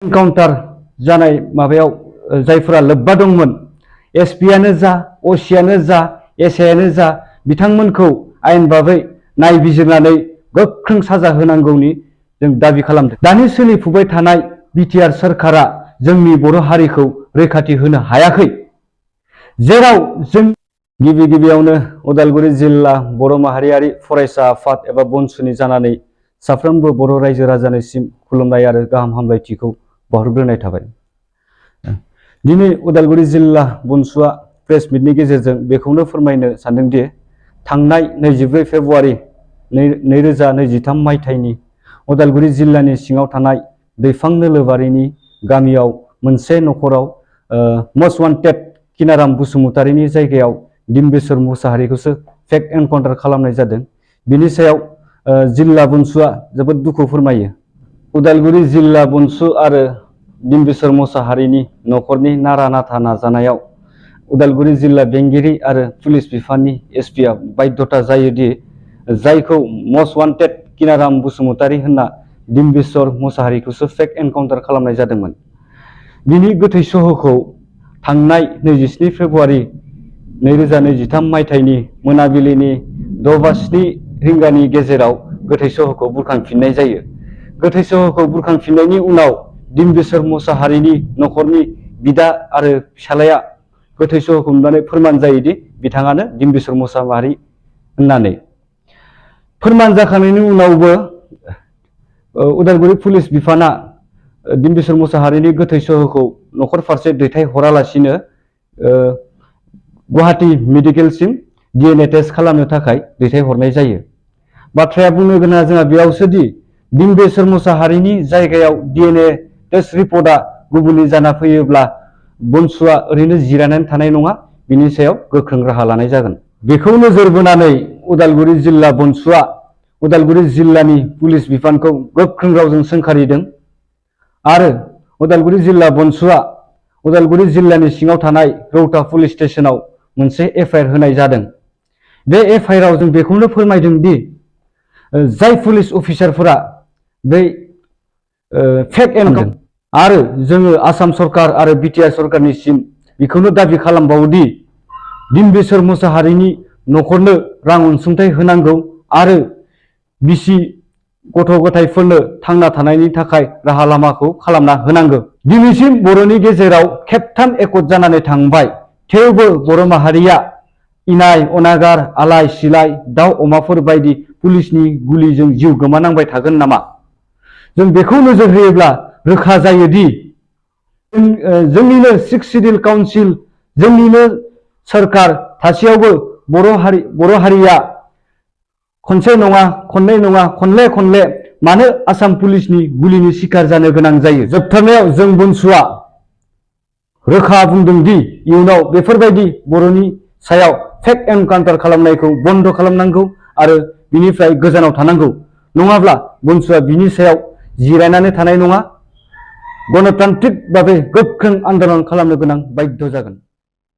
Encounter जानाय माबायाव जायफोरा लोब्बा दंमोन एसपियानो जा असियानो जा एसआइयानो जा बिथांमोनखौ आयेन बाबै नायबिजिरनानै गोख्रों साजा होनांगौनि जों दाबि खालामदों। दानि सोलिफुबाय थानाय बिटिआर सोरखारा जोंनि बर' हारिखौ रैखाथि होनो हायाखै, जेराव जों गिबियावनो उदालगुरि जिल्ला बर' माहारियारि फरायसा आफाद एबा बनसुनि जानानै साफ्रोमबो बर' रायजो राजानिसिम खुलुमनाय आरो गाहाम हामलायथिखौ बावहरग्रोनाय थाबाय। दिनै उदालगुरि जिल्ला बनसुआ प्रेस मिटनि गेजेरजों बेखौनो फोरमायनो सानदोंदि थांनाय 24 फेब्रुआरि 2023 मायथाइनि उदालगुरि जिल्लानि सिङाव थानाय दैफां नोलोबारिनि गामियाव मोनसे नखराव मस्ट वान्टेड किनाराम बसुमतारीनि जायगायाव डिम्बेश्वर मुसाहारिखौसो फेक एनकाउन्टार खालामनाय जादों। बिनि सायाव जिल्ला बनसुआ जोबोद दुखु फोरमायो। उदालगुरि जिल्ला बनसु आरो डिम्बेश्वर मुसाहारिनि नखरनि नारा नाथा नाजानायाव उदालगुरि जिल्ला बेंगिरि आरो पुलिस बिफाननि एसपिआ बाध्यता जायोदि जायखौ मस्ट वान्टेड किनाराम बसुमतारी होनना डिम्बेश्वर मुसाहारिखौसो फेक एनकाउन्टार खालामनाय जादोंमोन। बिनि गोथै सहखौ थांनाय 27 फेब्रुआरि 2023 मायथाइनि मोनाबिलिनि 6:07 रिंगानि गेजेराव गोथै सहखौ बुरखांफिननाय जायो। गोथै सहखौ बुरखांफिननायनि उनाव डिम्बेश्वर मुसाहारिनि नखरनि बिदा आरो फिसालाया गोथै सहखौ नुनानै फोरमान जायोदि बिथाङानो डिम्बेश्वर मुसाहारि होननानै। फोरमान जाखांनायनि उनावबो उदालगुरि पुलिस बिफाना डिम्बेश्वर मुसाहारिनि गोथै सहखौ नखर फारसे दैथायहरालासिनो गुवाहाटी मेडिकेलसिम डिएनए टेस्ट खालामनो थाखाय दैथायहरनाय जायो। बाथ्राया बुंनो गोनां जोंहा बेयावसोदि डिम्बेश्वर मुसाहारिनि जायगायाव डिएनए टेस्ट रिपर्टआ गुबुननि जाना फैयोब्ला बनसुआ ओरैनो जिरायनानै थानाय नङा, बिनि सायाव गोख्रों राहा लानाय जागोन। बेखौ नोजोर बोनानै उदालगुरि जिल्ला बनसुआ उदालगुरि जिल्लानि पुलिस बिफानखौ गोख्रों रावजों सोंखारिदों आरो उदालगुरि जिल्ला बनसुआ उदालगुरि जिल्लानि सिङाव थानाय रौता पुलिस स्टेशनाव मोनसे एफआइआर होनाय जादों। बे एफआइआराव जों बेखौनो फोरमायदों दि जाय पुलिस अफिसारफोरा बै फेक एनकाउन्टार आरो जोङो आसाम सरकार आरो बिटिआर सरकारनिसिम बेखौनो दाबि खालामबावोदि डिम्बेश्वर मुसाहारिनि नखरनो रां अनसुंथाइ होनांगौ आरो बिसि गथ' गथायफोरनो थांना थानायनि थाखाय राहा लामाखौ खालामना होनांगौ। दिनैसिम बर'नि गेजेराव खेबथाम एकट जानानै थांबाय, थेवबो बर' माहारिया इनाय अनागार आलाय सिलाय दाउ अमाफोर बायदि पुलिसनि गुलिजों जिउ गोमानांबाय थागोन नामा? जों बेखौ नोजोर होयोब्ला रोखा जायोदि जोंनिनो 6 सिडिउल काउन्सिल जोंनिनो सोरखार थासेयावबो बर' हारिया खनसे नङा खननै नङा खनले मानो आसाम पुलिसनि गुलिनि शिकार जानो गोनां जायो? जोबथारनायाव जों बनसुआ रोखा बुंदों दि इयुनाव बेफोरबायदि बर'नि सायाव फेक एनकाउन्टार खालामनायखौ बन्द खालामनांगौ आरो बिनिफ्राय गोजानाव थानांगौ, नङाब्ला बनसुआ बिनि सायाव जिरायनानै थानाय नङा, गणतान्त्रिक भाबै गोख्रों आन्दोलन खालामनो गोनां बाध्य जागोन।